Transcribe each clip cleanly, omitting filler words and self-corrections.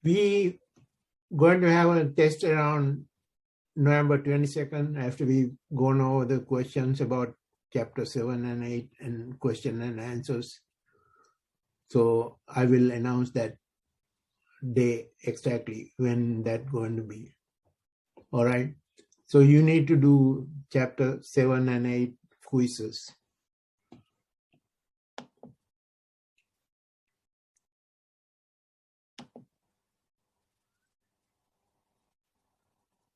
We going to have a test around November 22nd after we've gone over the questions about chapter 7 and 8 and question and answers. So I will announce that day exactly when that's going to be. All right. So you need to do chapter 7 and 8 quizzes.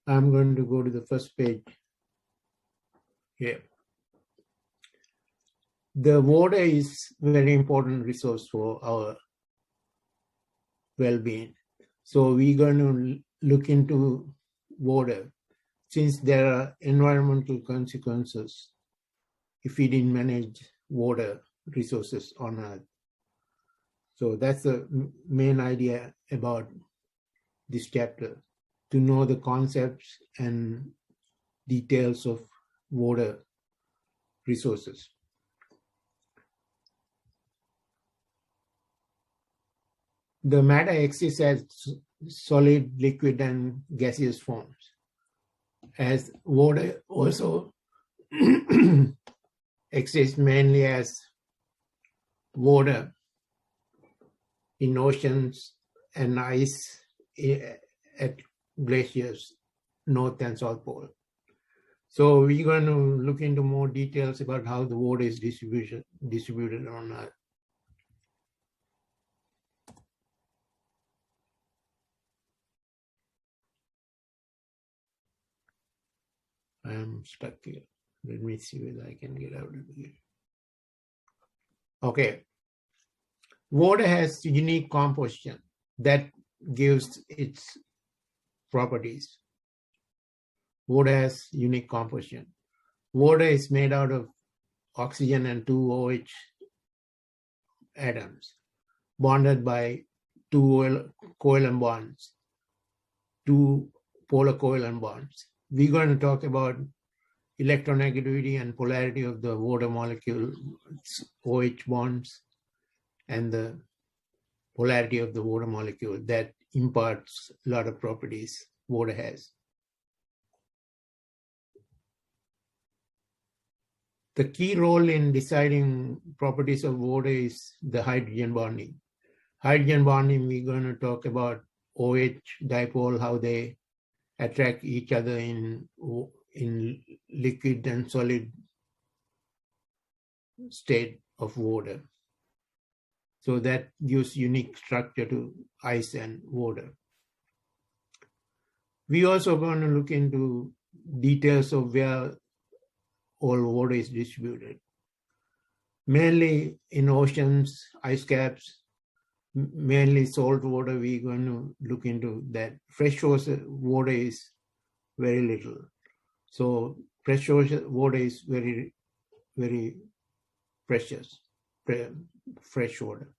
I'm going to go to the first page here. The water is a very important resource for our well-being. So we're going to look into water since there are environmental consequences if we didn't manage water resources on Earth. So that's the main idea about this chapter, to know the concepts and details of water resources. The matter exists as solid, liquid, and gaseous forms. As water also exists mainly as water in oceans and ice at glaciers, North and South Pole. So we're going to look into more details about how the water is distributed on Earth. I'm stuck here. Let me see whether I can get out of here. Okay. Water has unique composition that gives its properties. Water has unique composition. Water is made out of oxygen and 2 OH atoms bonded by 2 covalent bonds, 2 polar covalent bonds. We're going to talk about electronegativity and polarity of the water molecule, OH bonds, and the polarity of the water molecule that imparts a lot of properties water has. The key role in deciding properties of water is the hydrogen bonding. Hydrogen bonding, we're going to talk about OH dipole, how they attract each other in liquid and solid state of water. So that gives unique structure to ice and water. We also going to look into details of where all water is distributed. Mainly in oceans, ice caps, mainly salt water, we're going to look into that. Fresh water is very little. So fresh water is very, very precious, fresh water.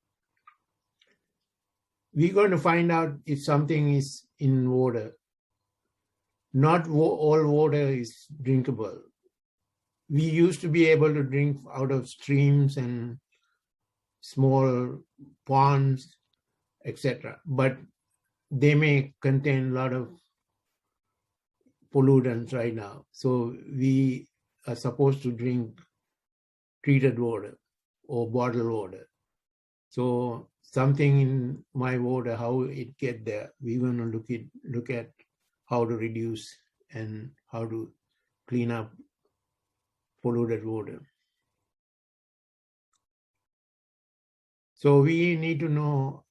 We're going to find out if something is in water. Not all water is drinkable. We used to be able to drink out of streams and small ponds, etc. But they may contain a lot of pollutants right now. So we are supposed to drink treated water or bottled water. So something in my water, how it get there, we're going to look at how to reduce and how to clean up polluted water. So we need to know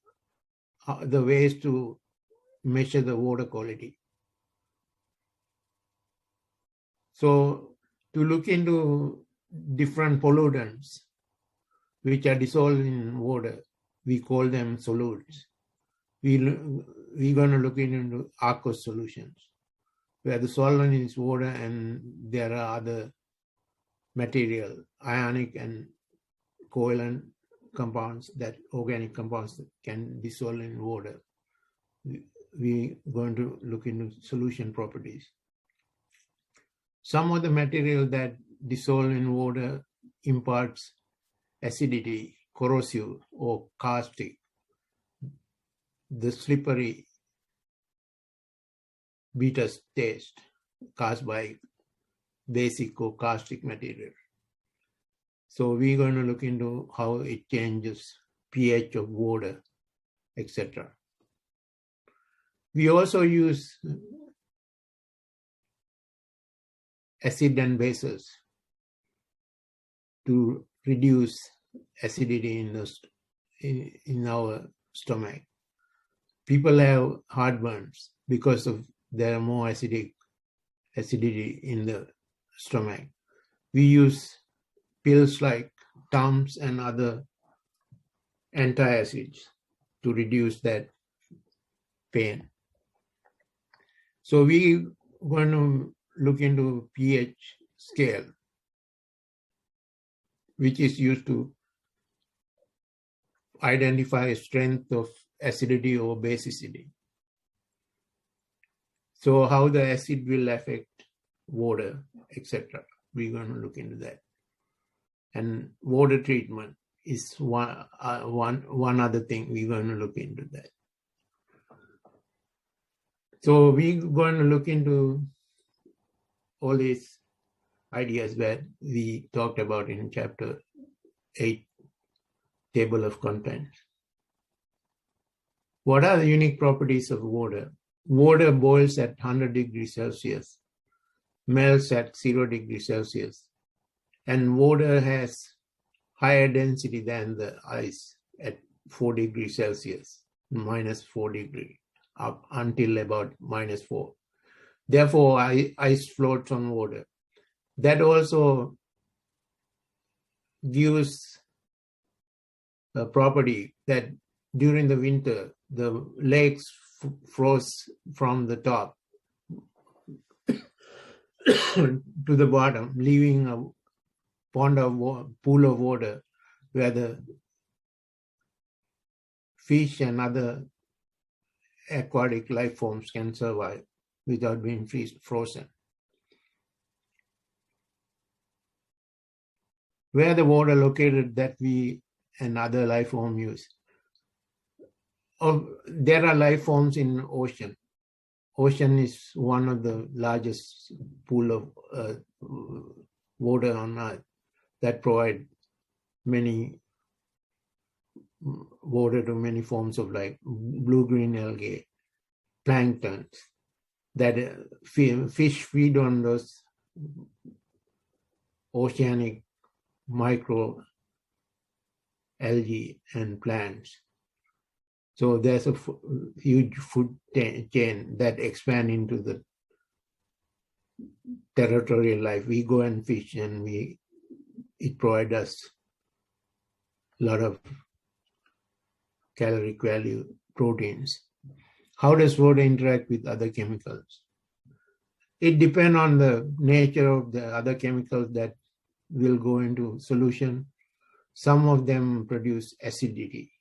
the ways to measure the water quality. So to look into different pollutants which are dissolved in water, we call them solutes. We're going to look into aqueous solutions, where the solvent is water and there are other material, ionic and covalent compounds, that organic compounds that can dissolve in water. We're going to look into solution properties. Some of the material that dissolve in water imparts acidity, corrosive, or caustic. The slippery bitter taste caused by basic or caustic material. So we're going to look into how it changes pH of water, etc. We also use acid and bases to reduce acidity in our stomach. People have heartburns because of there are more acidity in the stomach. We use pills like Tums and other antacids to reduce that pain. So we're going to look into pH scale, which is used to identify strength of acidity or basicity. So how the acid will affect water, etc. We're going to look into that. And water treatment is one other thing we're going to look into that. So we're going to look into all these ideas that we talked about in chapter 8, table of contents. What are the unique properties of water? Water boils at 100 degrees Celsius, melts at 0 degrees Celsius, and water has higher density than the ice at 4 degrees Celsius, minus 4 degrees, up until about minus 4. Therefore, ice floats on water. That also gives a property that during the winter, the lakes froze from the top to the bottom, leaving a pool of water where the fish and other aquatic life forms can survive without being frozen. Where the water located that we and other life forms use. There are life forms in ocean. Ocean is one of the largest pool of water on Earth that provide many water to many forms of life, blue-green algae, plankton, that fish feed on those oceanic micro algae and plants. So there's a huge food chain that expand into the territorial life. We go and fish and it provides us a lot of caloric value proteins. How does water interact with other chemicals? It depends on the nature of the other chemicals that will go into solution. Some of them produce acidity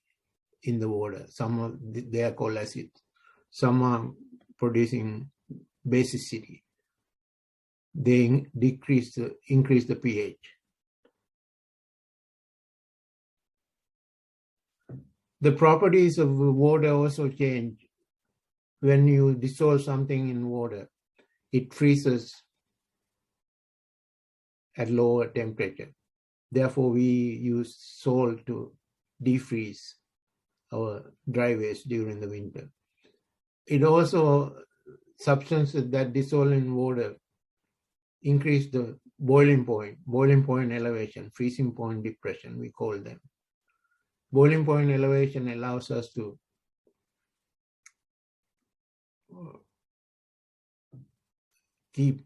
in the water. They are called acids. Some are producing basicity. They increase the pH. The properties of water also change. When you dissolve something in water, it freezes at lower temperature. Therefore, we use salt to defreeze our dry waste during the winter. It also, substances that dissolve in water increase the boiling point elevation, freezing point depression, we call them. Boiling point elevation allows us to keep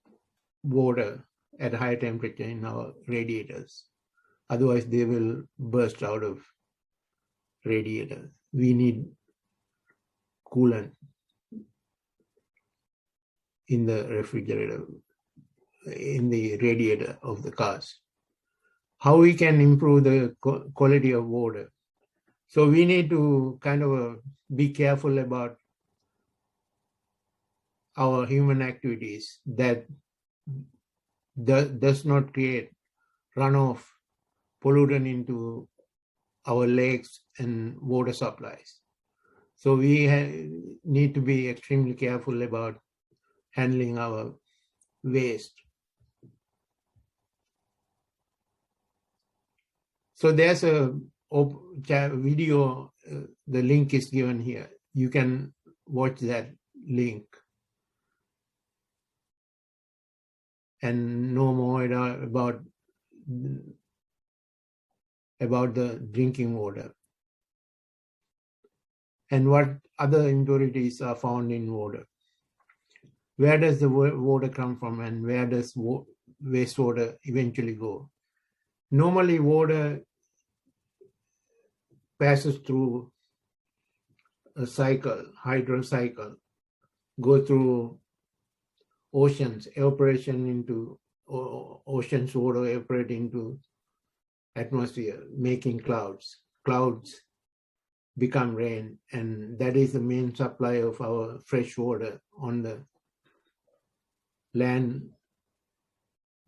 water at high temperature in our radiators. Otherwise, they will burst out of radiators. We need coolant in the refrigerator, in the radiator of the cars. How we can improve the quality of water? So we need to kind of be careful about our human activities that does not create runoff pollutant into our lakes and water supplies. So we need to be extremely careful about handling our waste. So there's a video, the link is given here. You can watch that link and know more about the drinking water and what other impurities are found in water. Where does the water come from and where does wastewater eventually go? Normally, water passes through a cycle, hydro cycle, go through oceans, evaporation into oceans, water evaporate into atmosphere, making clouds. Clouds become rain, and that is the main supply of our fresh water on the land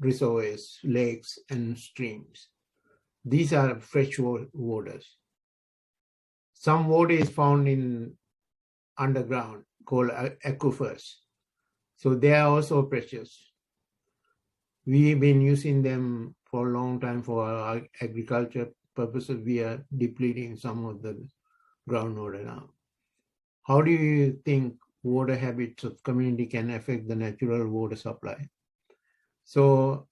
reservoirs, lakes, and streams. These are fresh waters. Some water is found in underground called aquifers. So they are also precious. We've been using them for a long time for our agriculture purposes. We are depleting some of the groundwater now. How do you think water habits of community can affect the natural water supply? So,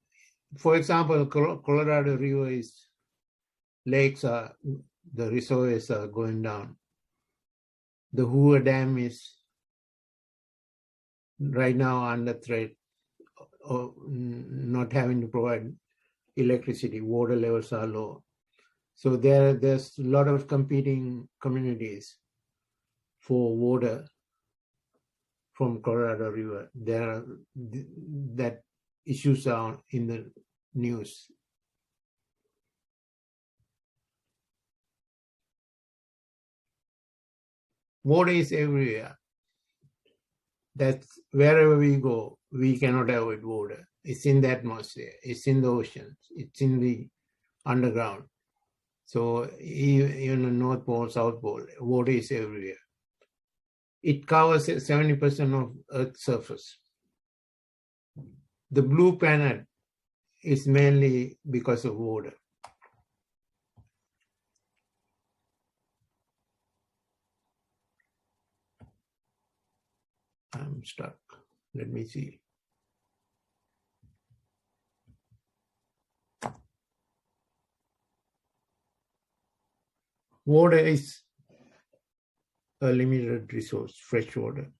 for example, Colorado River lakes are, the reservoirs are going down. The Hoover Dam is right now under threat of not having to provide electricity. Water levels are low. So there's a lot of competing communities for water from Colorado River. That issues are in the news. Water is everywhere. That's wherever we go, we cannot avoid water. It's in the atmosphere, it's in the oceans, it's in the underground. So even the North Pole, South Pole, water is everywhere. It covers 70% of Earth's surface. The blue planet is mainly because of water. I'm stuck. Let me see. Water is a limited resource, fresh water.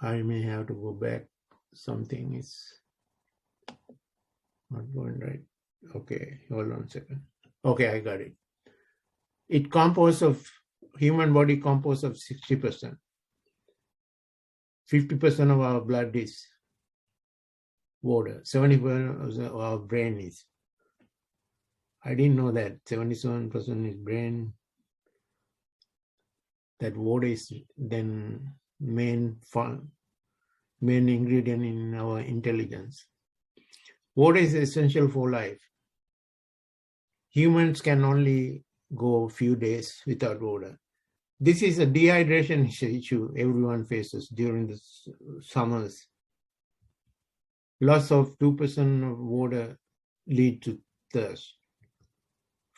I may have to go back. Something is not going right. Okay, hold on a second. Okay, I got it. It composed of, human body composed of 60%. 50% of our blood is water. 70% of our brain is. I didn't know that 77% is brain. That water is then main ingredient in our intelligence. Water is essential for life. Humans can only go a few days without water. This is a dehydration issue everyone faces during the summers. Loss of 2% of water lead to thirst.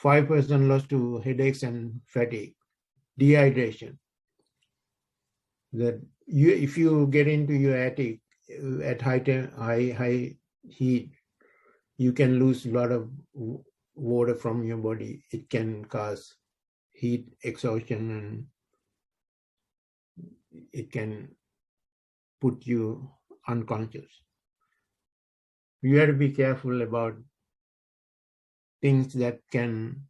5% loss to headaches and fatigue. Dehydration. If you get into your attic at high heat, you can lose a lot of water from your body. It can cause heat exhaustion and it can put you unconscious. You have to be careful about things that can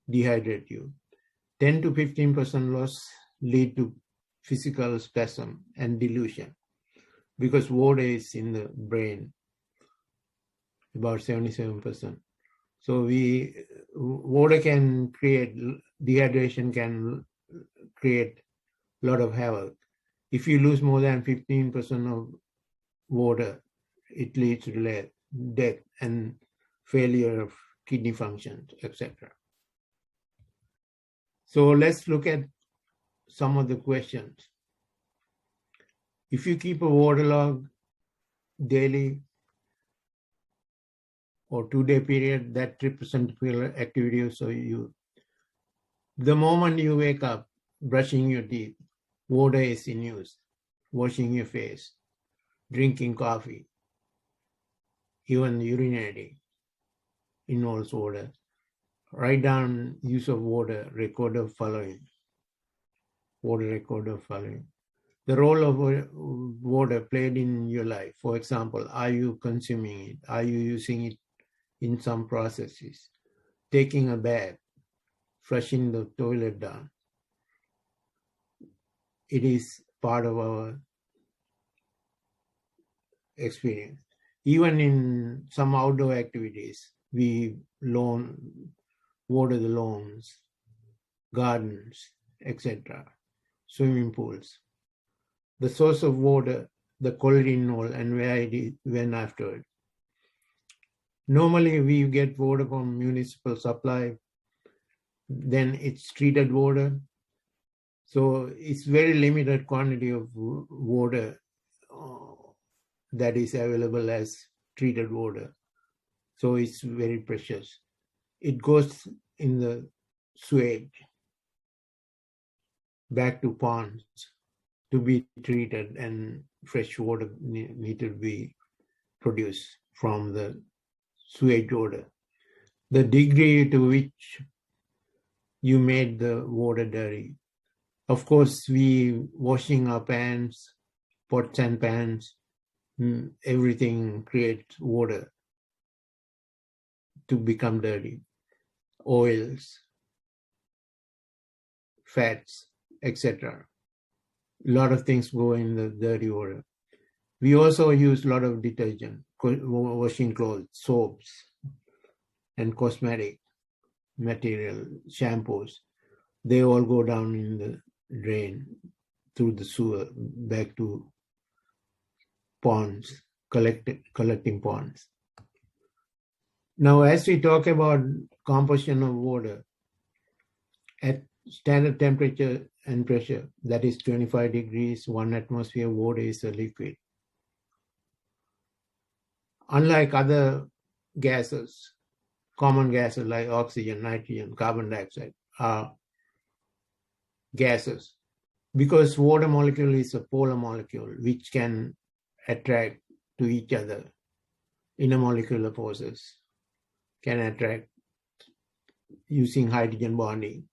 dehydrate you. 10 to 15% loss lead to physical spasm and delusion because water is in the brain, about 77%. So water can create, dehydration can create a lot of havoc. If you lose more than 15% of water, it leads to death and failure of kidney functions, etc. So let's look at some of the questions. If you keep a water log daily or 2-day period, that represents activity. So the moment you wake up, brushing your teeth, water is in use, washing your face, drinking coffee, even urinating involves water. Write down use of water, record the following. Water recorder following. The role of water played in your life. For example, are you consuming it? Are you using it in some processes? Taking a bath, flushing the toilet down. It is part of our experience. Even in some outdoor activities, we water the lawns, gardens, etc., swimming pools. The source of water, the quality involved, and where it went afterward. Normally, we get water from municipal supply, then it's treated water. So it's very limited quantity of water that is available as treated water. So it's very precious. It goes in the sewage back to ponds to be treated, and fresh water need to be produced from the sewage water. The degree to which you made the water dirty. Of course, we washing our pans, pots and pans, everything creates water to become dirty. Oils, fats, etc. A lot of things go in the dirty water. We also use a lot of detergent, washing clothes, soaps, and cosmetic material, shampoos. They all go down in the drain through the sewer back to ponds, collecting ponds. Now, as we talk about composition of water, at standard temperature and pressure, that is 25 degrees, 1 atmosphere, water is a liquid. Unlike other gases, common gases like oxygen, nitrogen, carbon dioxide are gases, because water molecule is a polar molecule which can attract to each other. Intermolecular forces can attract using hydrogen bonding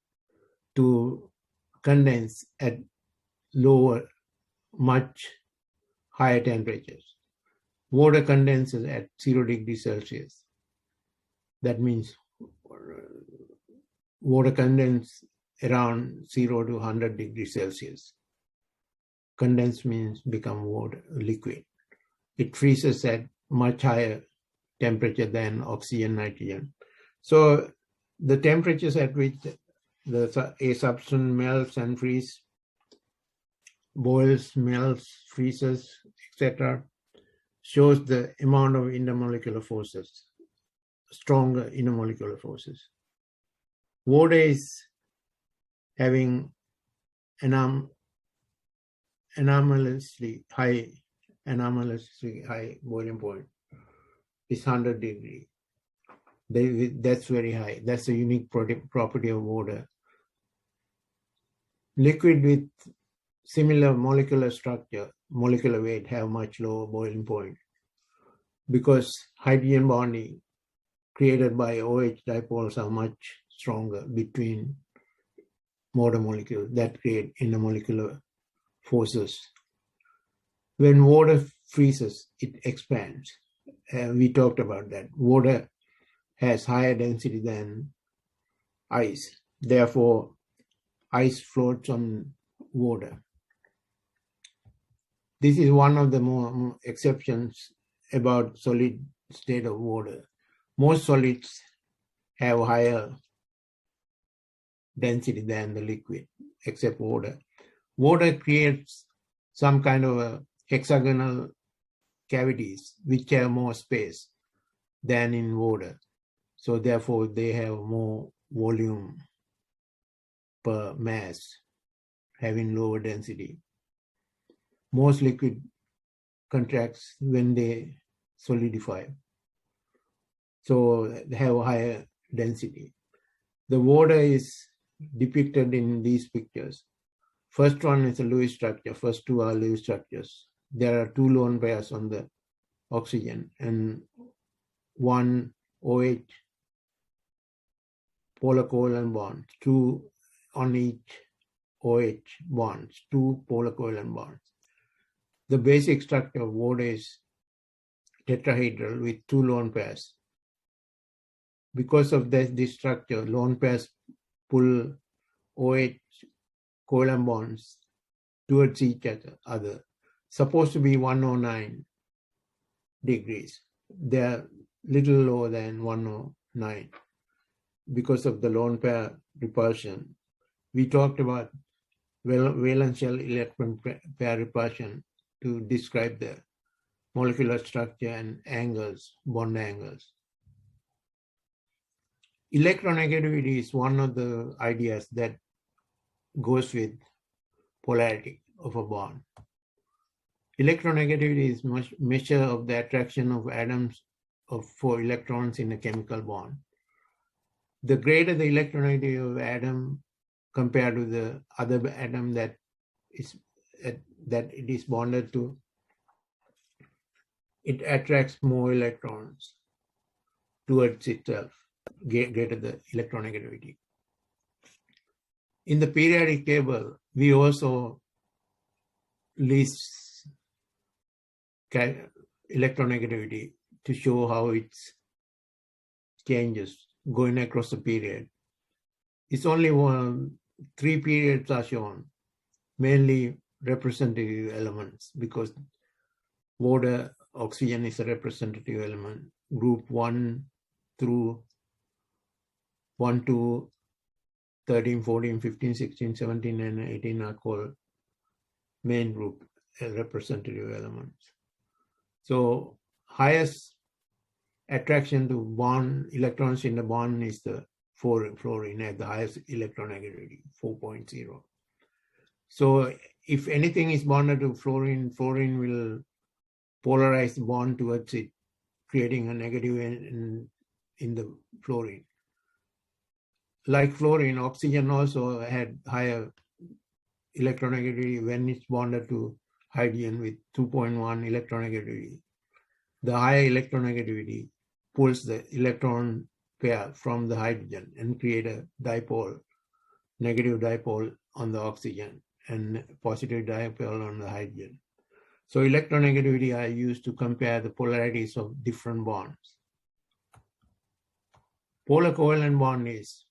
to condense at lower, much higher temperatures. Water condenses at 0 degrees Celsius. That means water condenses around 0 to 100 degrees Celsius. Condense means become water, liquid. It freezes at much higher temperature than oxygen, nitrogen. So the temperatures at which a substance melts and freezes, boils, melts, freezes, etc., shows the amount of intermolecular forces, stronger intermolecular forces. Water is having anomalously high boiling point. It's 100 degrees. That's very high. That's a unique property of water. Liquid with similar molecular structure, molecular weight, have much lower boiling point, because hydrogen bonding created by OH dipoles are much stronger between water molecules that create intermolecular forces. When water freezes, it expands. We talked about that. Water has higher density than ice. Therefore, ice floats on water. This is one of the more exceptions about solid state of water. Most solids have higher density than the liquid, except water. Water creates some kind of a hexagonal cavities which have more space than in water. So therefore, they have more volume per mass, having lower density. most liquid contracts when they solidify. So they have a higher density. The water is depicted in these pictures. First one is a Lewis structure. First two are Lewis structures. There are two lone pairs on the oxygen and one OH polar covalent bonds, two on each OH bonds, two polar covalent bonds. The basic structure of water is tetrahedral with two lone pairs. Because of this structure, lone pairs pull OH covalent bonds towards each other. Supposed to be 109 degrees. They are little lower than 109 because of the lone pair repulsion. We talked about valence shell electron pair repulsion to describe the molecular structure and angles, bond angles. Electronegativity is one of the ideas that goes with polarity of a bond. Electronegativity is measure of the attraction of atoms for electrons in a chemical bond. The greater the electronegativity of atom compared to the other atom that it is bonded to, it attracts more electrons towards itself, greater the electronegativity. In the periodic table, we also list electronegativity to show how it changes going across the period. It's only three periods are shown, mainly representative elements, because water, oxygen is a representative element. Group 1 through 1 to 13, 14, 15, 16, 17, and 18 are called main group representative elements. So highest attraction to bond electrons in the bond is the fluorine at the highest electronegativity, 4.0. So if anything is bonded to fluorine, fluorine will polarize the bond towards it, creating a negative in the fluorine. Like fluorine, oxygen also had higher electronegativity when it's bonded to hydrogen with 2.1 electronegativity. The higher electronegativity pulls the electron pair from the hydrogen and create a dipole, negative dipole on the oxygen and positive dipole on the hydrogen. So electronegativity are used to compare the polarities of different bonds. Polar covalent bond is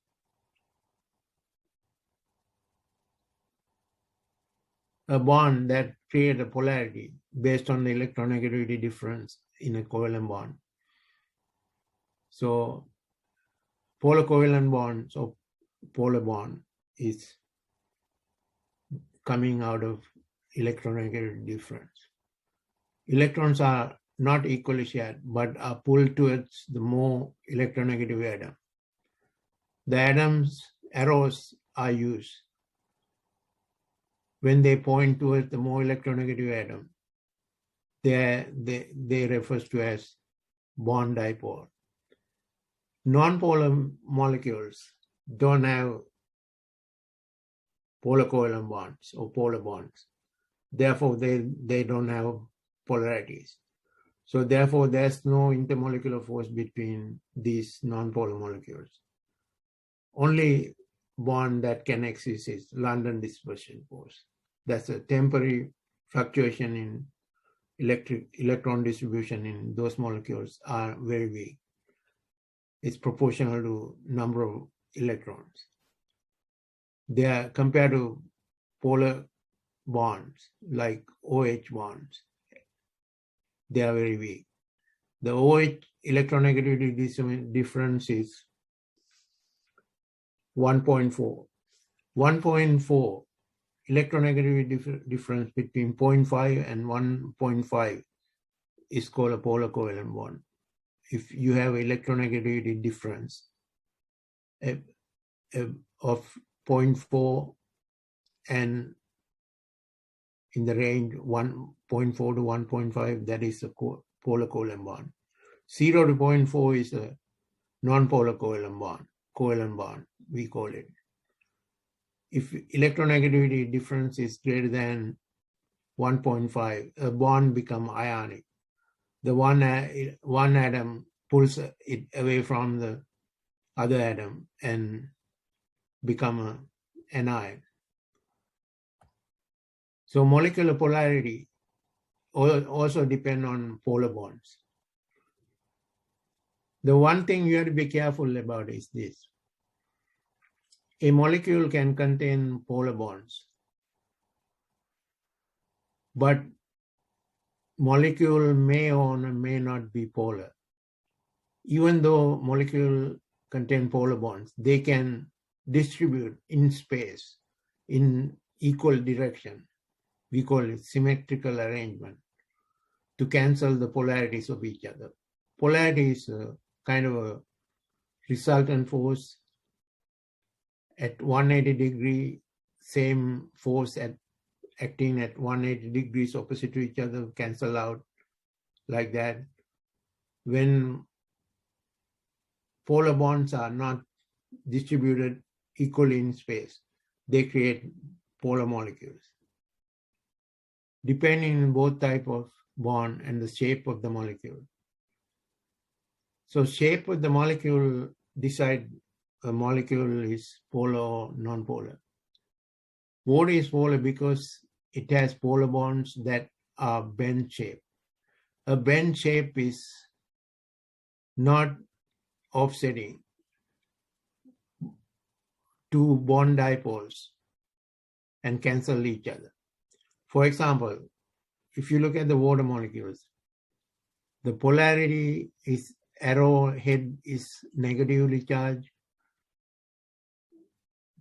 a bond that creates a polarity based on the electronegativity difference in a covalent bond. So polar covalent bonds or polar bond is coming out of electronegativity difference. Electrons are not equally shared, but are pulled towards the more electronegative atom. The atom's arrows are used when they point towards the more electronegative atom. They refers to as bond dipole. Non-polar molecules don't have polar covalent bonds or polar bonds. Therefore, they don't have polarities. So therefore, there's no intermolecular force between these non-polar molecules. Only bond that can exist is London dispersion force. That's a temporary fluctuation in electron distribution in those molecules are very weak. It's proportional to number of electrons. They are compared to polar bonds like OH bonds. They are very weak. The OH electronegativity difference is 1.4. 1.4 electronegativity difference between 0.5 and 1.5 is called a polar covalent bond. If you have electronegativity difference of 0.4 and in the range 1.4 to 1.5, that is a polar covalent bond. 0 to 0.4 is a non-polar covalent bond, we call it. If electronegativity difference is greater than 1.5, a bond becomes ionic. The one atom pulls it away from the other atom and become an anion. So molecular polarity also depend on polar bonds. The one thing you have to be careful about is this. A molecule can contain polar bonds, but molecule may or may not be polar. Even though molecule contain polar bonds, they can distribute in space in equal direction. We call it symmetrical arrangement to cancel the polarities of each other. Polarity is a kind of a resultant force at 180 degree, same force acting at 180 degrees opposite to each other, cancel out like that. When polar bonds are not distributed equally in space, they create polar molecules. Depending on both type of bond and the shape of the molecule. So shape of the molecule decide a molecule is polar or non-polar. Water is polar because it has polar bonds that are bend shape. A bend shape is not offsetting two bond dipoles and cancel each other. For example, if you look at the water molecules, the polarity is arrow head is negatively charged.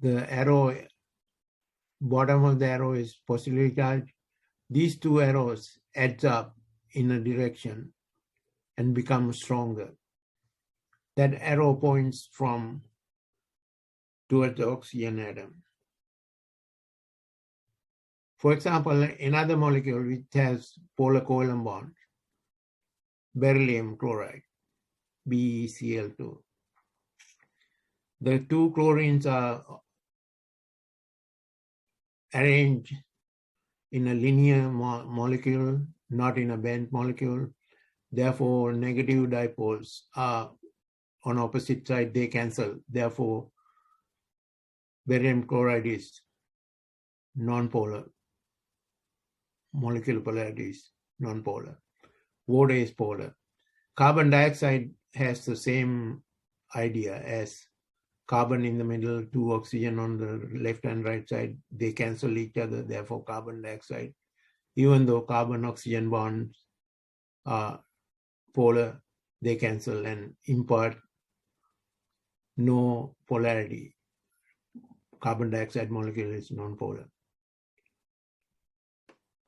The arrow, bottom of the arrow is positively charged. These two arrows adds up in a direction and become stronger. That arrow points towards the oxygen atom. For example, another molecule which has polar covalent bond, beryllium chloride, BeCl2. The two chlorines are arranged in a linear molecule, not in a bent molecule. Therefore, negative dipoles are on opposite side, they cancel. Therefore, barium chloride is non-polar. Molecular polarity is non-polar. Water is polar. Carbon dioxide has the same idea as carbon in the middle, two oxygen on the left and right side. They cancel each other, therefore carbon dioxide. Even though carbon-oxygen bonds are polar, they cancel and impart no polarity. Carbon dioxide molecule is non-polar.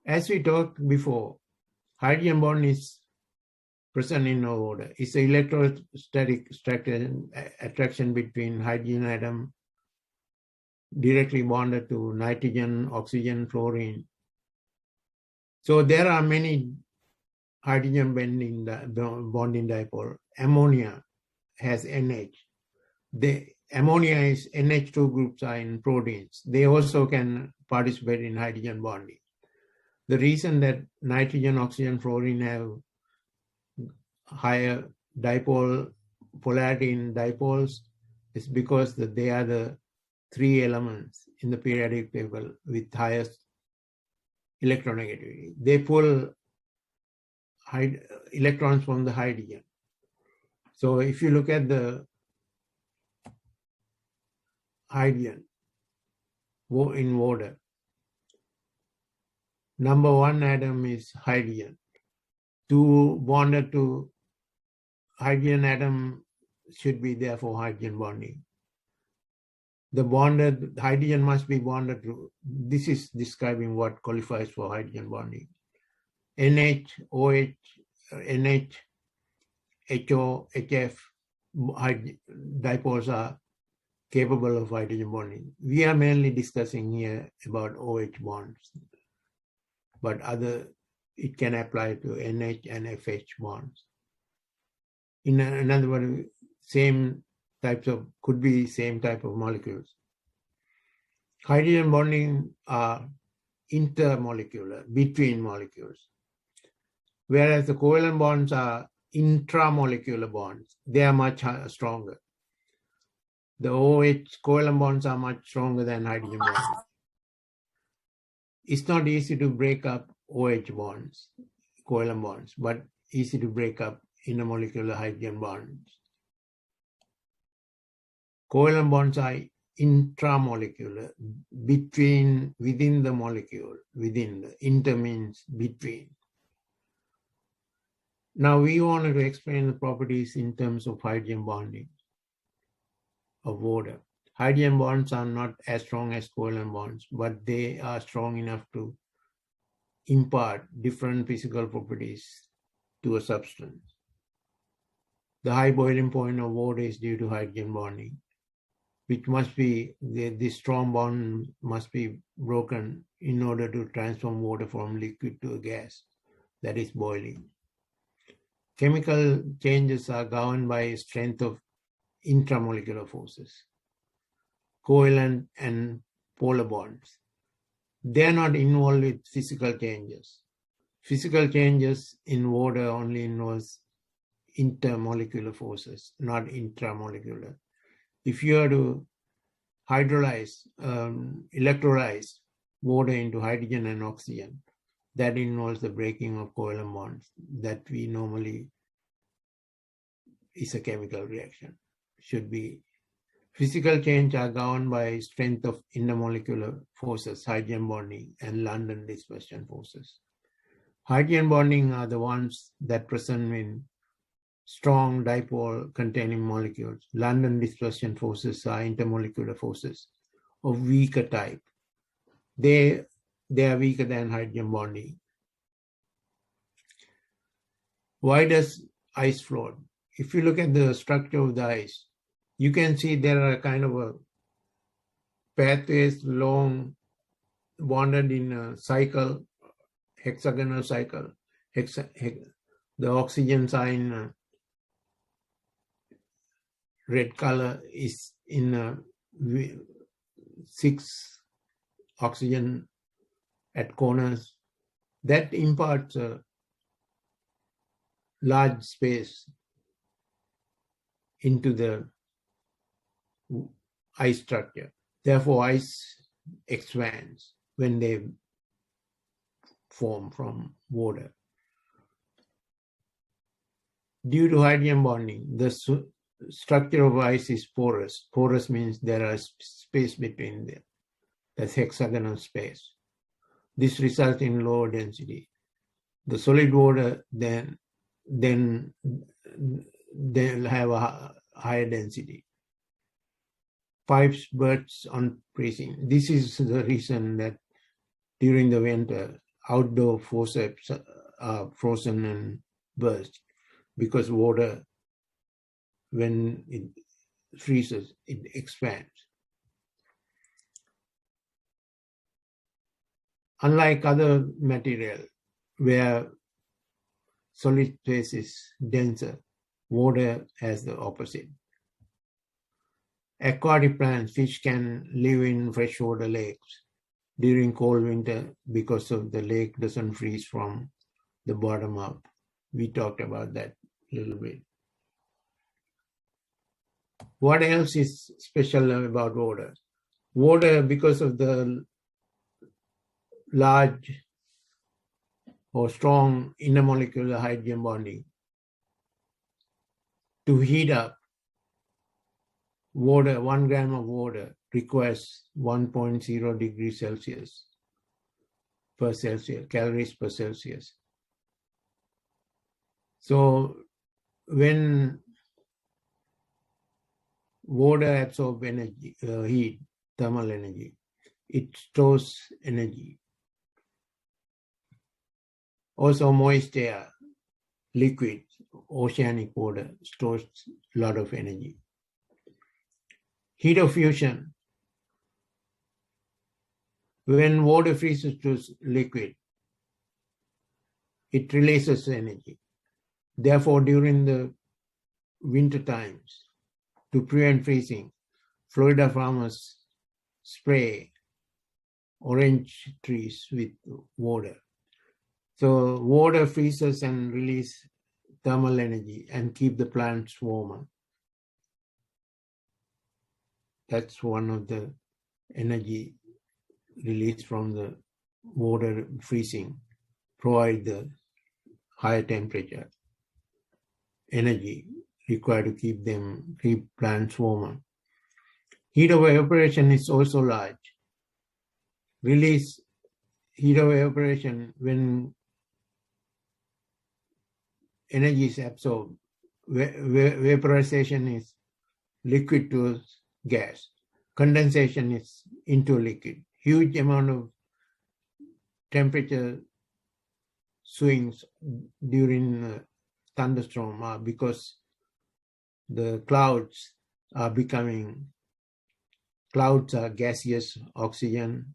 As we talked before, hydrogen bond is present in no water. It's an electrostatic attraction between hydrogen atom directly bonded to nitrogen, oxygen, fluorine. So there are many hydrogen bonding dipole. Ammonia has NH. The ammonia is NH2 groups are in proteins. They also can participate in hydrogen bonding. The reason that nitrogen, oxygen, fluorine have higher dipole polarity in dipoles is because that they are the three elements in the periodic table with highest electronegativity. They pull electrons from the hydrogen. So if you look at the hydrogen in water, number one atom is hydrogen. Two bonded to hydrogen atom should be there for hydrogen bonding. The bonded hydrogen must be bonded to, this is describing what qualifies for hydrogen bonding. NH, OH, NH, HO, HF dipoles are capable of hydrogen bonding. We are mainly discussing here about OH bonds. but it can apply to NH and FH bonds. In another word, could be same type of molecules. Hydrogen bonding are intermolecular, between molecules, whereas the covalent bonds are intramolecular bonds. They are much stronger. The OH covalent bonds are much stronger than hydrogen bonds. It's not easy to break up OH bonds, covalent bonds, but easy to break up intermolecular hydrogen bonds. Covalent bonds are intramolecular, within the molecule, inter means between. Now we wanted to explain the properties in terms of hydrogen bonding of water. Hydrogen bonds are not as strong as covalent bonds, but they are strong enough to impart different physical properties to a substance. The high boiling point of water is due to hydrogen bonding, which must be, this strong bond must be broken in order to transform water from liquid to a gas, that is boiling. Chemical changes are governed by strength of intramolecular forces, covalent and polar bonds. They are not involved with physical changes. Physical changes in water only involves intermolecular forces, not intramolecular. If you are to electrolyze water into hydrogen and oxygen, that involves the breaking of covalent bonds that we normally is a chemical reaction. Should be physical change are governed by strength of intermolecular forces, hydrogen bonding, and London dispersion forces. Hydrogen bonding are the ones that present in strong dipole containing molecules. London dispersion forces are intermolecular forces of weaker type. They are weaker than hydrogen bonding. Why does ice float? If you look at the structure of the ice, you can see there are kind of a pathways long bonded in a cycle, hexagonal cycle. The oxygens are in red color, is in 6 oxygen at corners. That imparts a large space into the ice structure. Therefore, ice expands when they form from water. Due to hydrogen bonding, the structure of ice is porous. Porous means there is space between them. That's hexagonal space. This results in lower density. The solid water then they'll have a higher density. Pipes burst on freezing. This is the reason that during the winter, outdoor faucets are frozen and burst, because water, when it freezes, it expands. Unlike other material where solid phase is denser, water has the opposite. Aquatic plants, fish can live in freshwater lakes during cold winter because of the lake doesn't freeze from the bottom up. We talked about that a little bit. What else is special about water? Water, because of the large or strong intermolecular hydrogen bonding, to heat up water, 1 gram of water requires 1.0 degrees Celsius per Celsius, calories per Celsius. So when water absorbs energy, heat, thermal energy, it stores energy. Also moist air, liquid, oceanic water stores a lot of energy. Heat of fusion. When water freezes to liquid, it releases energy. Therefore, during the winter times, to prevent freezing, Florida farmers spray orange trees with water. So water freezes and release thermal energy and keep the plants warmer. That's one of the energy released from the water freezing, provide the higher temperature energy required to keep plants warmer. Heat of evaporation is also large. Release heat of evaporation when energy is absorbed. Vaporization is liquid to gas. Condensation is into liquid. Huge amount of temperature swings during thunderstorm are because the clouds are gaseous oxygen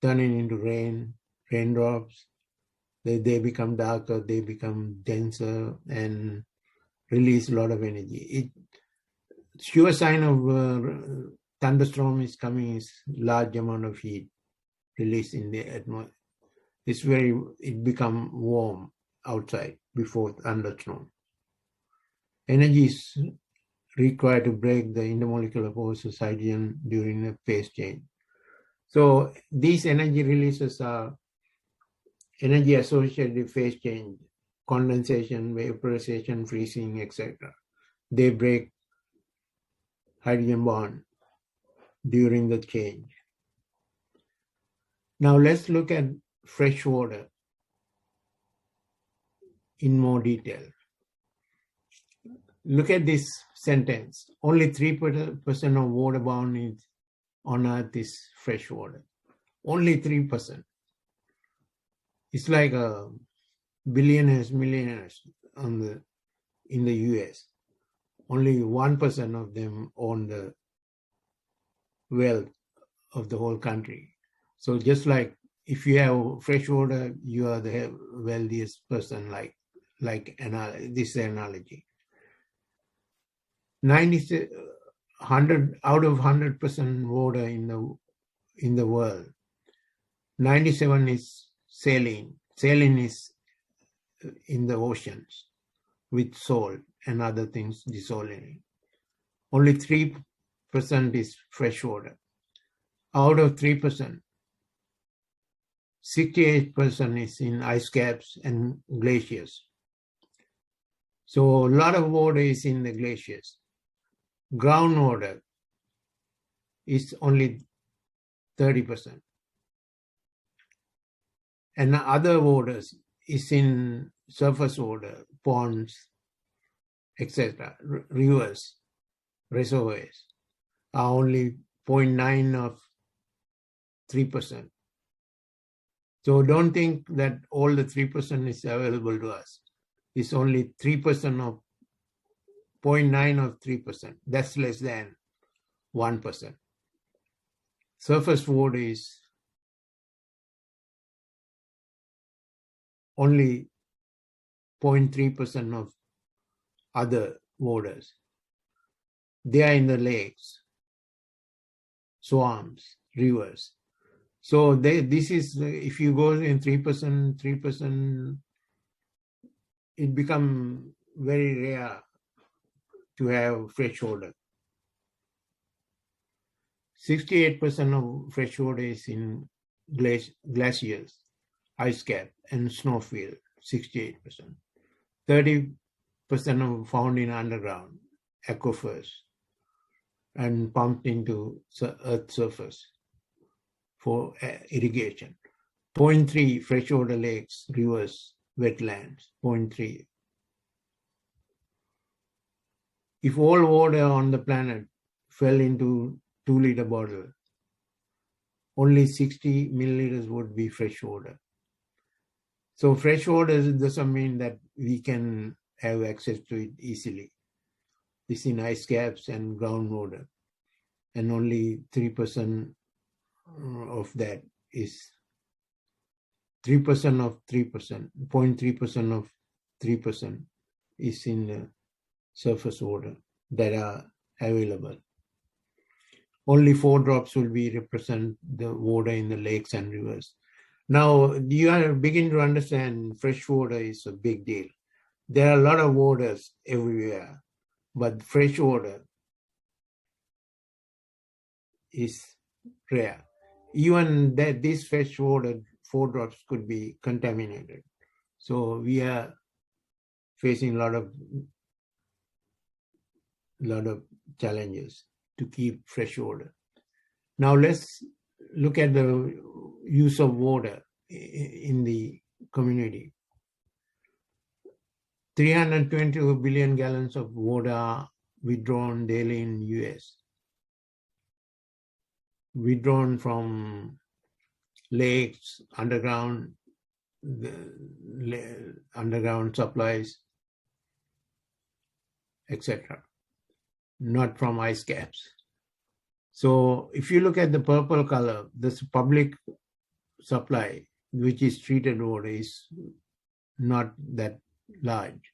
turning into raindrops. They become darker, they become denser and release a lot of energy. Sure sign of thunderstorm is coming is large amount of heat released in the atmosphere. It become warm outside before thunderstorm. Energy is required to break the intermolecular forces hydrogen during the phase change. So these energy releases are energy associated with phase change, condensation, vaporization, freezing, etc. They break hydrogen bond during the change. Now let's look at fresh water in more detail. Look at this sentence. Only 3% of water bound on Earth is fresh water. Only 3%. It's like billionaires, millionaires in the US. Only 1% of them own the wealth of the whole country. So just like if you have fresh water, you are the wealthiest person, like this analogy. 100 out of 100% water in the world, 97 is saline. Saline is in the oceans with salt and other things dissolving. Only 3% is fresh water. Out of 3%, 68% is in ice caps and glaciers. So a lot of water is in the glaciers. Groundwater is only 30%. And other waters is in surface water, ponds, etc. Rivers, reservoirs are only 0.9 of 3%. So don't think that all the 3% is available to us. It's only 3% of 0.9 of 3%. That's less than 1%. Surface water is only 0.3% of other waters. They are in the lakes, swamps, rivers. So this is, if you go in 3%, it becomes very rare to have fresh water. 68% of fresh water is in glaciers, ice cap, and snowfield, 68%. 30% of found in underground, aquifers, and pumped into Earth's surface for irrigation. 0.3 freshwater lakes, rivers, wetlands, 0.3. If all water on the planet fell into 2-liter bottle, only 60 milliliters would be fresh water. So fresh water doesn't mean that we can have access to it easily. It's in ice caps and groundwater, and only 3% of that is 3% of 3%, 0.3% of 3% is in the surface water that are available. Only 4 drops will be represent the water in the lakes and rivers. Now, you are begin to understand fresh water is a big deal. There are a lot of waters everywhere, but fresh water is rare. Even that this fresh water, 4 drops could be contaminated. So we are facing a lot of challenges to keep fresh water. Now let's look at the use of water in the community. 320 billion gallons of water are withdrawn daily in US. Withdrawn from lakes, underground supplies, etc. Not from ice caps. So if you look at the purple color, this public supply, which is treated water, is not that large.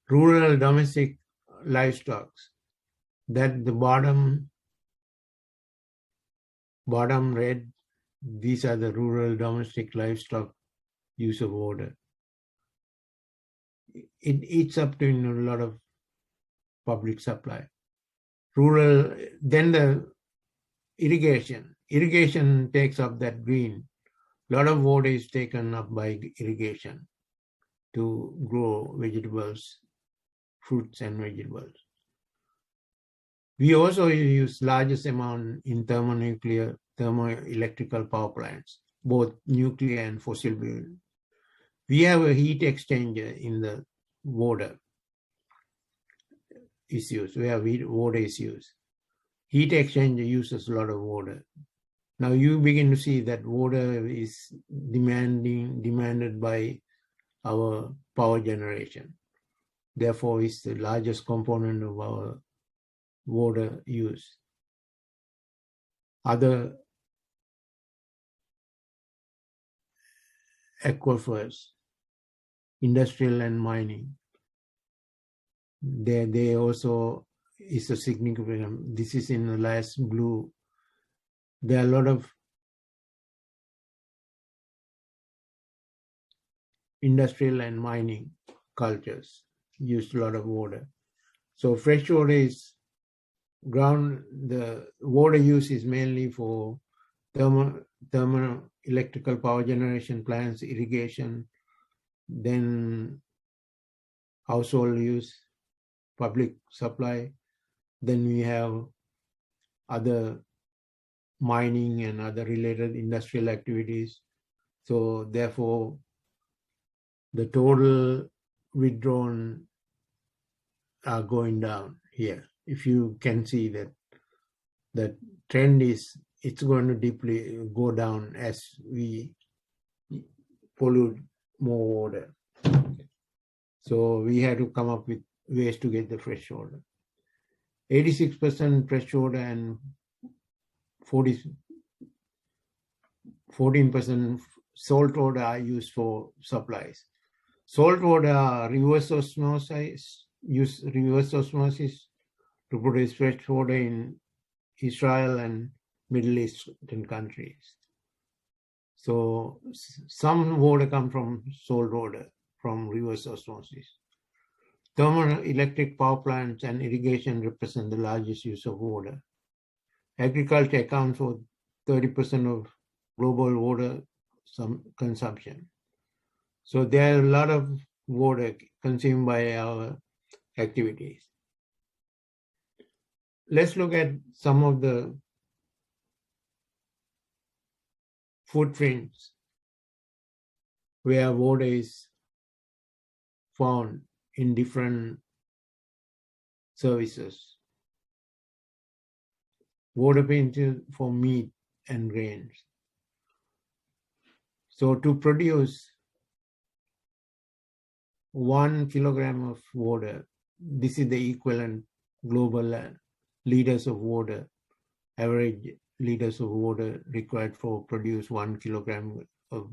Rural domestic livestock, that the bottom red, these are the rural domestic livestock use of water. It eats up to a lot of public supply. Rural, then the irrigation. Irrigation takes up that green. A lot of water is taken up by irrigation to grow vegetables, fruits and vegetables. We also use largest amount in thermoelectrical power plants, both nuclear and fossil fuel. We have a heat exchanger in the water issues, where water is used. Heat exchanger uses a lot of water. Now you begin to see that water is demanded by our power generation. Therefore, it's the largest component of our water use. Other aquifers, industrial and mining, they also is a significant. This is in the last blue. There are a lot of industrial and mining cultures use a lot of water. So fresh water is the water use is mainly for thermoelectrical power generation plants, irrigation, then household use, public supply. Then we have other mining and other related industrial activities. So therefore, the total withdrawn are going down here. If you can see that the trend is, it's going to deeply go down as we pollute more water. So we had to come up with ways to get the fresh water. 86% fresh water and 14% salt water are used for supplies. Salt water are reverse osmosis to produce fresh water in Israel and Middle Eastern countries. So some water comes from salt water, from reverse osmosis. Thermoelectric power plants and irrigation represent the largest use of water. Agriculture accounts for 30% of global water consumption. So there are a lot of water consumed by our activities. Let's look at some of the footprints where water is found in different services. Water printed for meat and grains. So to produce 1 kilogram of water, this is the equivalent global liters of water, average liters of water required for produce 1 kilogram of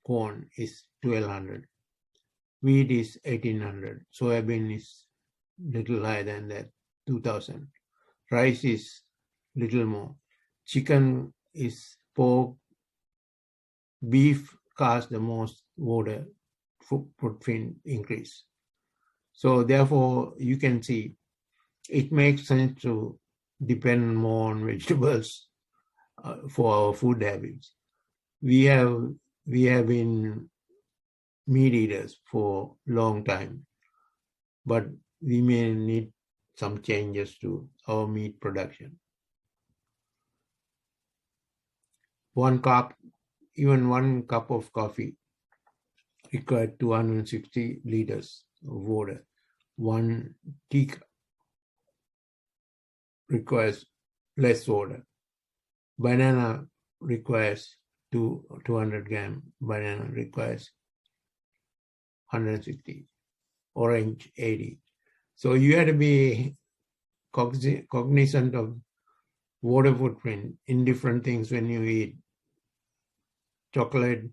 corn is 1200, wheat is 1800, soybean is little higher than that, 2000, rice is little more, chicken is pork, beef caused the most water footprint increase. So therefore, you can see it makes sense to depend more on vegetables for our food habits. We have been meat eaters for a long time, but we may need some changes to our meat production. Even one cup of coffee required 260 liters of water. One tea requires less water. Banana requires 200 gram. Banana requires 160. Orange 80. So you have to be cognizant of water footprint in different things when you eat chocolate,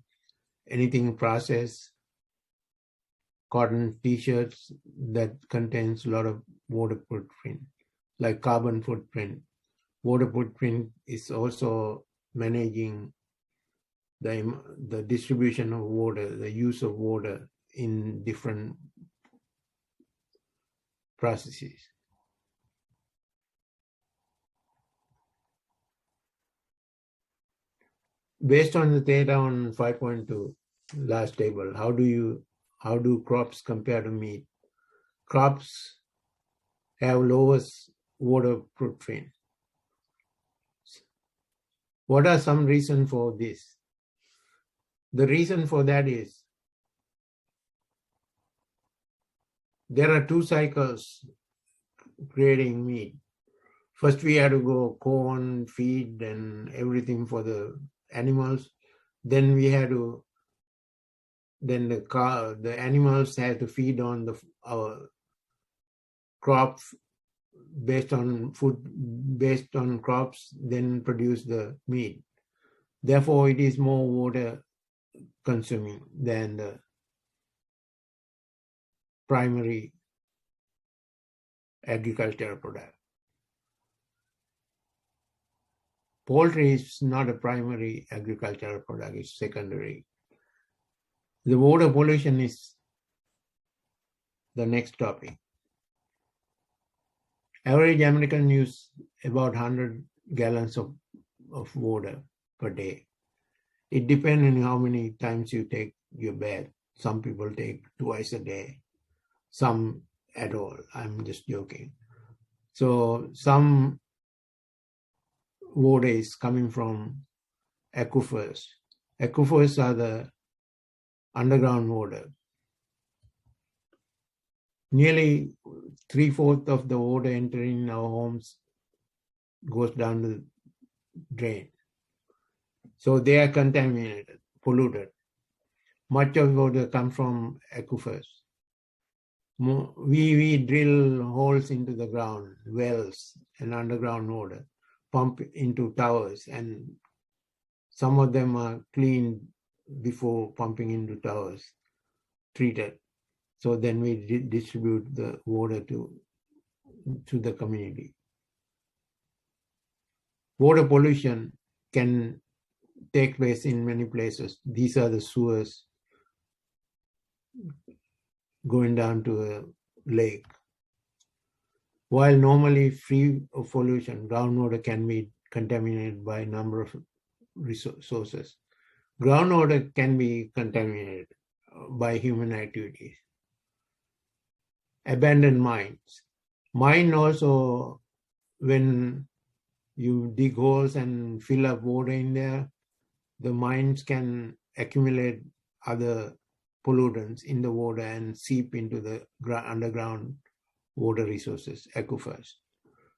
anything processed, cotton t-shirts that contains a lot of water footprint, like carbon footprint. Water footprint is also managing the distribution of water, the use of water in different processes. Based on the data on 5.2 last table, how do crops compare to meat? Crops have lowest water footprint. What are some reasons for this? The reason for that is there are 2 cycles creating meat. First, we had to go corn, feed, and everything for the animals. Then the animals had to feed on our crops based on crops, then produce the meat. Therefore, it is more water consuming than the primary agricultural product. Poultry is not a primary agricultural product, it's secondary. The water pollution is the next topic. Average American use about 100 gallons of water per day. It depends on how many times you take your bath. Some people take twice a day, some at all. I'm just joking. So some water is coming from aquifers. Aquifers are the underground water. Nearly 3/4 of the water entering our homes goes down the drain. So they are contaminated, polluted. Much of water comes from aquifers. We drill holes into the ground, wells and underground water, pump into towers, and some of them are cleaned before pumping into towers, treated. So then we distribute the water to the community. Water pollution can take place in many places. These are the sewers going down to a lake. While normally free of pollution, groundwater can be contaminated by a number of sources. Groundwater can be contaminated by human activities. Abandoned mines. Mine also, when you dig holes and fill up water in there, the mines can accumulate other pollutants in the water and seep into the underground water resources, aquifers.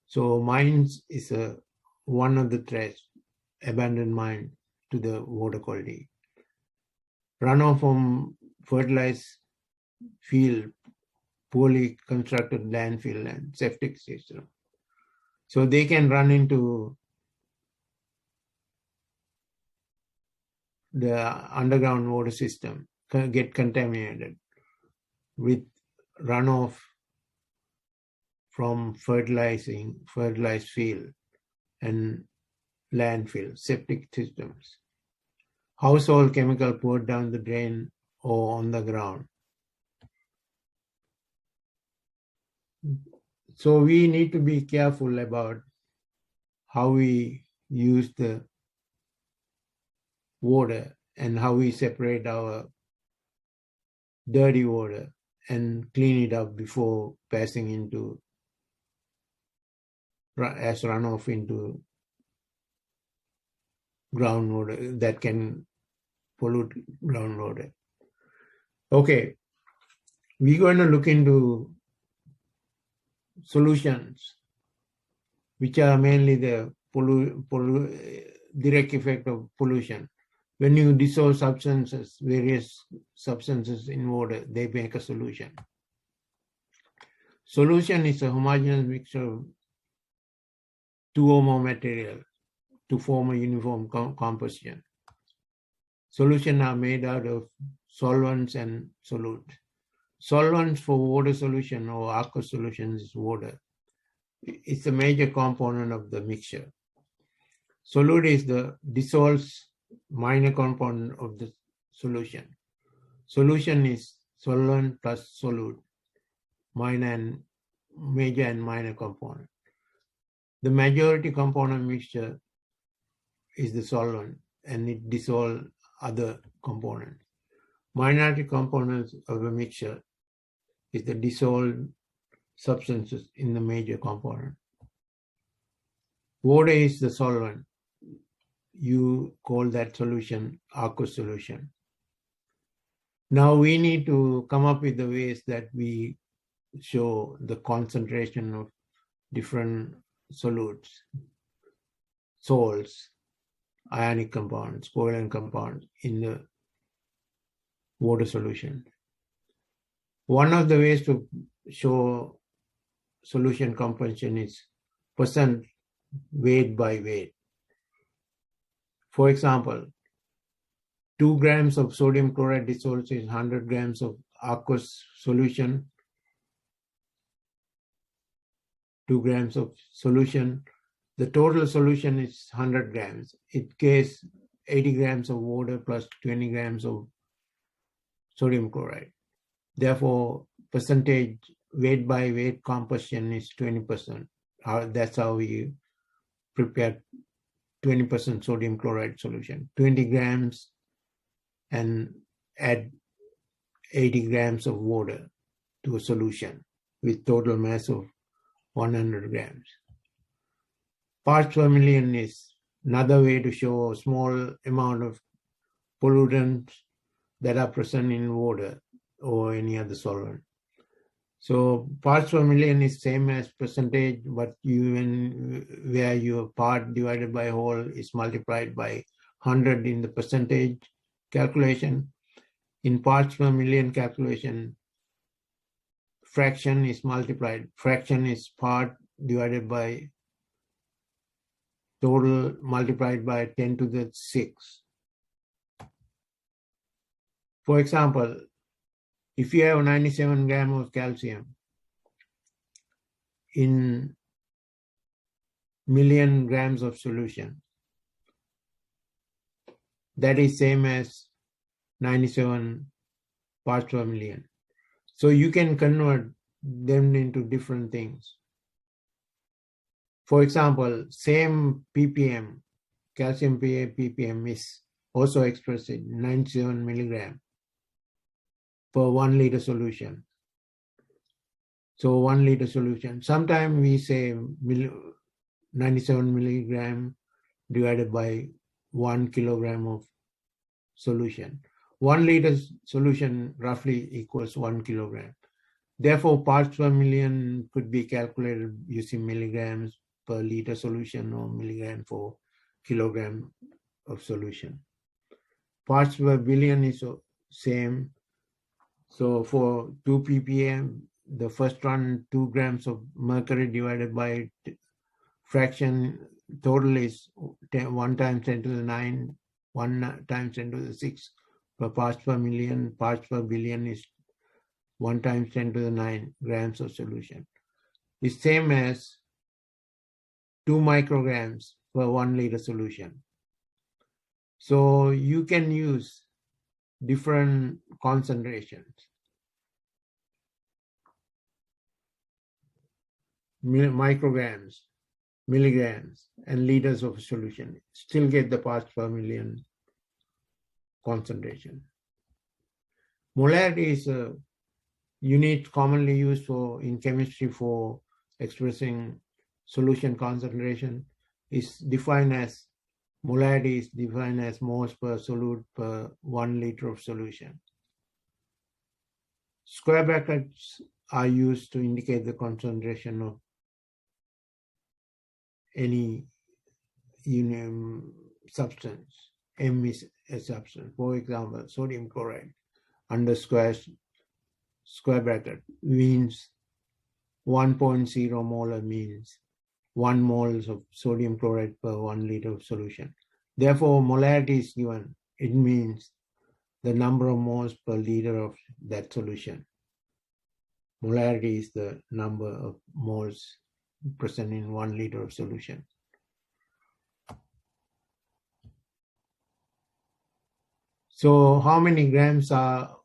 So mines is one of the threats, abandoned mine, to the water quality. Runoff from fertilized field, poorly constructed landfill and septic system. So they can run into the underground water system get contaminated with runoff from fertilized field and landfill, septic systems, household chemical poured down the drain or on the ground. So we need to be careful about how we use the water and how we separate our dirty water and clean it up before passing into as runoff into groundwater that can pollute groundwater. Okay, we're going to look into solutions, which are mainly the direct effect of pollution. When you dissolve substances, various substances in water, they make a solution. Solution is a homogeneous mixture of two or more materials to form a uniform composition. Solutions are made out of solvents and solutes. Solvents for water solution or aqueous solutions is water. It's a major component of the mixture. Solute is the dissolved minor component of the solution. Solution is solvent plus solute, major and minor component. The majority component mixture is the solvent and it dissolves other components. Minority components of a mixture is the dissolved substances in the major component. Water is the solvent. You call that solution aqueous solution. Now we need to come up with the ways that we show the concentration of different solutes, salts, ionic compounds, covalent compounds in the water solution. One of the ways to show solution composition is percent weight by weight. For example, 2 grams of sodium chloride dissolved in 100 grams of aqueous solution, 2 grams of solution. The total solution is 100 grams. It gives 80 grams of water plus 20 grams of sodium chloride. Therefore, percentage weight by weight composition is 20%. That's how we prepare 20% sodium chloride solution. 20 grams and add 80 grams of water to a solution with total mass of 100 grams. Parts per million is another way to show a small amount of pollutants that are present in water or any other solvent. So parts per million is same as percentage, but where your part divided by whole is multiplied by 100 in the percentage calculation. In parts per million calculation, fraction is multiplied. Fraction is part divided by total multiplied by 10 to the 6. For example, if you have 97 grams of calcium in million grams of solution, that is same as 97 parts per million. So you can convert them into different things. For example, same ppm, calcium ppm is also expressed in 97 milligram per 1 liter solution. So 1 liter solution. Sometimes we say 97 milligram divided by 1 kilogram of solution. 1 liter solution roughly equals 1 kilogram. Therefore, parts per million could be calculated using milligrams per liter solution or milligram for kilogram of solution. Parts per billion is same. So for 2 ppm, the first one, 2 grams of mercury divided by fraction, total is 1 times 10 to the 9 1 times 10 to the 6 per parts per million. Parts per billion is 1 times 10 to the 9 grams of solution. It's same as 2 micrograms per 1 liter solution. So you can use different concentrations, micrograms, milligrams, and liters of solution. Still get the parts per million concentration. Molarity is a unit commonly used in chemistry for expressing solution concentration. Is defined as molarity is defined as moles per solute per 1 liter of solution. Square brackets are used to indicate the concentration of any substance. M is a substance. For example, sodium chloride under square bracket means 1.0 molar means 1 moles of sodium chloride per 1 liter of solution. Therefore, molarity is given. It means the number of moles per liter of that solution. Molarity is the number of moles present in 1 liter of solution. So how many grams are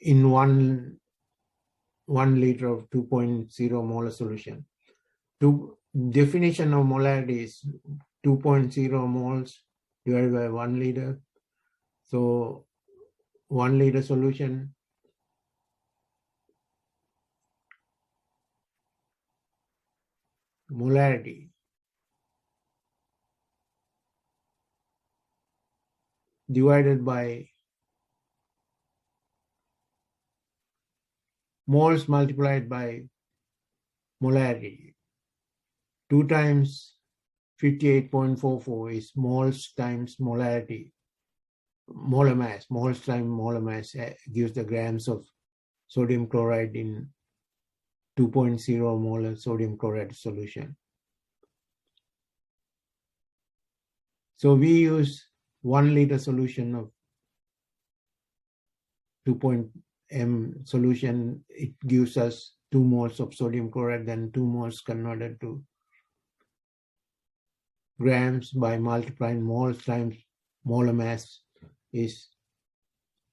in 1 liter of 2.0 molar solution? Definition of molarity is 2.0 moles divided by 1 liter. So 1 liter solution, molarity divided by moles multiplied by molarity. 2 times 58.44 is moles times molarity. Molar mass, moles times molar mass gives the grams of sodium chloride in 2.0 molar sodium chloride solution. So we use 1 liter solution of 2.m solution. It gives us 2 moles of sodium chloride, then 2 moles converted to grams by multiplying moles times molar mass is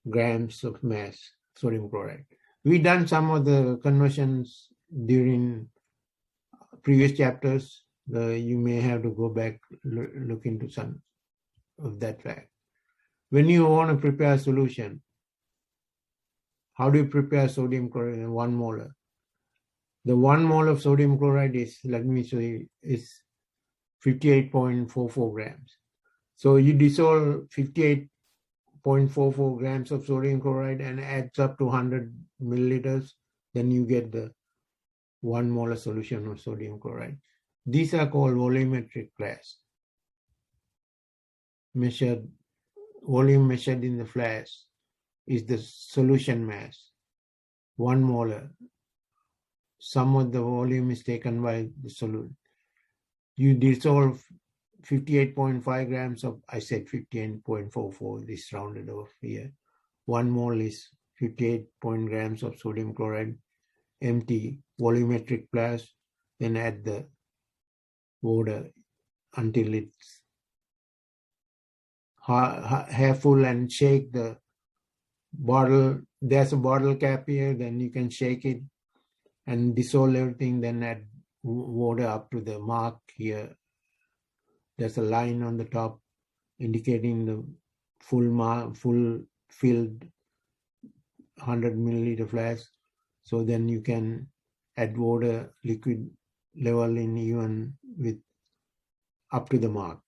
grams of mass sodium chloride. We done some of the conversions during previous chapters. You may have to go back, look into some of that fact. When you want to prepare a solution, how do you prepare sodium chloride in 1 molar? The 1 mole of sodium chloride is, let me show you, is 58.44 grams. So you dissolve 58.44 grams of sodium chloride and adds up to 100 milliliters, then you get the 1 molar solution of sodium chloride. These are called volumetric flash. Volume measured in the flash is the solution mass, 1 molar. Sum of the volume is taken by the solute. You dissolve 58.5 grams of, I said 58.44, this rounded off here. 1 mole is 58 grams of sodium chloride, empty, volumetric flash, then add the water until it's half full and shake the bottle. There's a bottle cap here, then you can shake it and dissolve everything, then add water up to the mark here. There's a line on the top indicating the full filled 100 milliliter flask. So then you can add water liquid level in even with up to the mark.